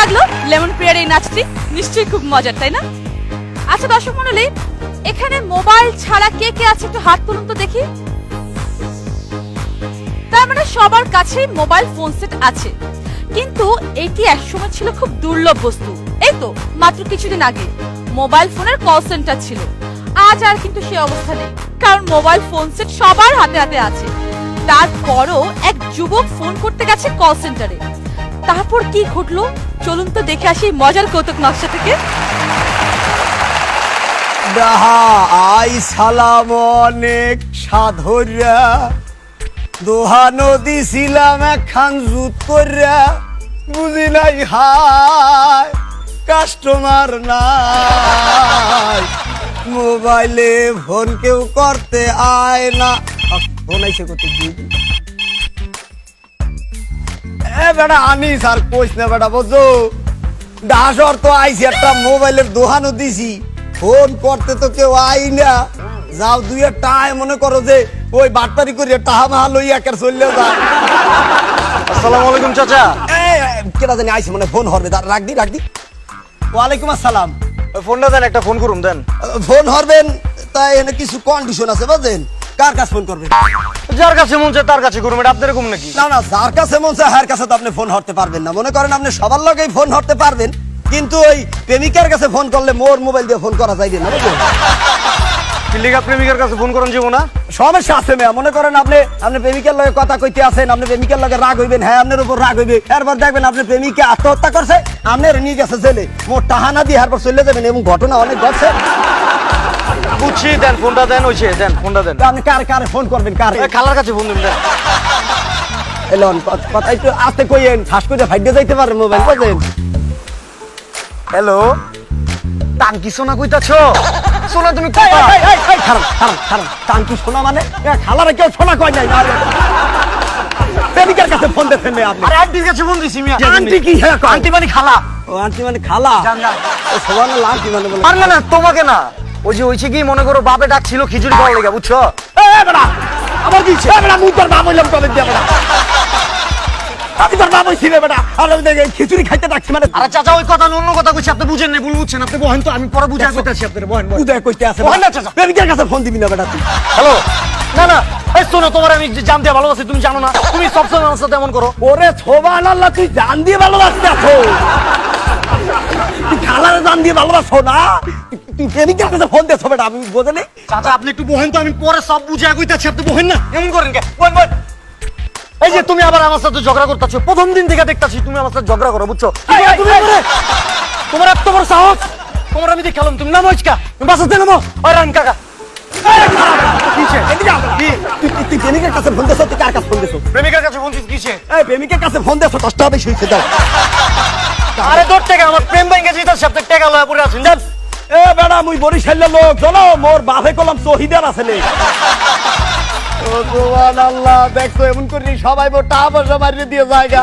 লাগলো লেমন প্রিয়ার এই নাচটি? নিশ্চয়ই খুব মজার, তাই না? আচ্ছা দর্শক মণ্ডলী, এখানে মোবাইল ছাড়া কে কে আছে একটু হাত তুলুন তো দেখি। তার মানে সবার কাছেই মোবাইল ফোন সেট আছে, কিন্তু এটি একসময় ছিল খুব দুর্লভ বস্তু। এই তো মাত্র কিছুদিন আগে মোবাইল ফোনের কল সেন্টার ছিল, আজ আর কিন্তু সে অবস্থা নেই, কারণ মোবাইল ফোন সেট সবার হাতে হাতে আছে। তারপরও এক যুবক ফোন করতে গেছে কল সেন্টারে, তারপর কি ঘটলো চলুন তো দেখে আসি মজার কৌতুক নকশা থেকে। দাহা আই সালাম অনেক সাধরা, দোহা নদী ছিলাম একখান জুত করিয়া, বুঝি নাই হায় কাস্টমার নাই, মোবাইলে ফোন কেউ করতে আয় না। ফোন আইসে করতে দিদি এ বেটা আনিস আর কইস না বেটা, বুঝছো ডাসর তো আইসি একটা মোবাইলের দোহানো দিছি, ফোন করতে তো কেউ আই না। যাও দুই টাইম মনে করো যে ওই বাটপারি করিয়া টাহা মাহা লইয়া একের চললে যা। আসসালামু আলাইকুম চাচা। কেনা জানি আইসি মানে ফোন হরবে, রাখ দি। ওয়ালাইকুম আসসালাম। ওই ফোনটা দেন, একটা ফোন করুন দেন। ফোন হরবেন তাই এখানে কিছু কন্ডিশন আছে বুঝলেন। কার কাছে ফোন করবেন? যার কাছে মন চায় তার কাছে করুন, এটা আপনার এরকম নাকি? না যার কাছে মন চায় হার কাছে তো আপনি ফোন হরতে পারবেন না। মনে করেন আপনি সবার লগেই ফোন হরতে পারবেন, কিন্তু ওই প্রেমিকার কাছে ফোন করলে মোর মোবাইল দিয়ে ফোন করা যাইবে না, বুঝলেন? প্রেমিকা প্রেমিকার কাছে ফোন করেন যাবো না? সমস্যা আছে মেয়া। মনে করেন আপনি প্রেমিকার লগে কথা কইতে আছেন, আপনি প্রেমিকার লগে রাগ হইবেন, হ্যাঁ আপনার উপর রাগ হইবে, এরপর দেখবেন আপনি প্রেমিকা আত্মহত্যা করছে, আপনার নিয়ে গেছে জেলে, মোর টাহানা দিয়ে এরপর চলে যাবেন, এবং ঘটনা অনেক ঘটছে। বুঝছি, দেন ফোনটা দেন, ওইছে দেন ফোনটা দেন। আপনি কারে ফোন করবেন? কার? খালার কাছে ফোন দেন। এলন কথা একটু আস্তে কইেন, ঠাস করে ফাইডে যাইতে পারেন মোবাইল, বুঝলেন? হ্যালো, টাঙ্কি সোনা কইতাছো? সোনা তুমি খারাপ টাঙ্কি শোনা মানে খালারে কেউ শোনা কয় নাই। প্রেমিকার কাছে ফোন দিচ্ছেন আপনি? আরে আন্টির কাছে ফোন দিছি মিয়া। আন্টি কি? হ্যাঁ আন্টি মানে খালা। ও আন্টি মানে খালা? ও সুবহানাল্লাহ, আন্টি মানে বলে? আর না তোমাকে না, ওই যে হইছে কি মনে করো বাপে ডাকছিল খিচুড়ি খাওয়ার লেগে, বুঝছো? বেটা আমার কি বেটা মুই তোর বাপ হইলাম কবে দিয়া বেটা? আমি তোর বাপ হইছি বেটা, আর দেখে খিচুড়ি খাইতে ডাকছি মানে? আরে চাচা ওই কথা অন্য কথা কইছি, আপনি বুঝেন না, ভুল বুঝছেন। আপনি বহেন তো, আমি পরে বুঝাই কইতাছি আপনাদের। বহেন উদয় কইতে আছে বহেন না চাচা। প্রেমিকার কাছে ফোন দিবি না বেটা তুই? হ্যালো, না এই শোনো, তোমার আমি জান দিয়ে ভালোবাসি, তুমি জানো না? তুমি সবসময় আমার সাথে এমন করো। ওরে সুবহানাল্লাহ, তুই জান দিয়ে ভালোবাসতে আছো? তুই খালারে জান দিয়ে ভালোবাসো না? তুই প্রেমিকার কাছে ফোন দিয়েছো বেটা, আমি বোঝে নেই। চাচা আপনি একটু বহেন তো, আমি পরে সব বুঝাই কইতাছি, আপনি বহেন না, এমন করেন কে? বহেন। এই যে তুমি আবার আমার সাথে ঝগড়া করতেছো, প্রথম দিন থেকে দেখতাছি তুমি আমার সাথে ঝগড়া করো, বুঝছো? তোমার এত বড় সাহস, তোমার আমি দেখালাম, তুমি নামো ইচকা, তুমি বাসাতে নামো। ওই রান কাকা, তুই প্রেমিকার কাছে ফোন দিয়েছো? তুই কার কাছে ফোন দিয়েছো? প্রেমিকার কাছে ফোন দিস কিসে? এই প্রেমিকার কাছে ফোন দিয়েছো, কষ্ট হবে শুইছে দাও। আরে তোর টাকা আমার প্রেম ব্যাংকে যেটা সপ্তাহে টাকা লয়া পড়ে আছেন, জান? এ বেড়া মুই বরিশালের লোক, চলো মোর বাপে কলম শহীদার আছে নে। ও সুবহানাল্লাহ, দেখছো এমন করি সবাই মোর টাকা পয়সা মারিয়ে দিয়ে জায়গা।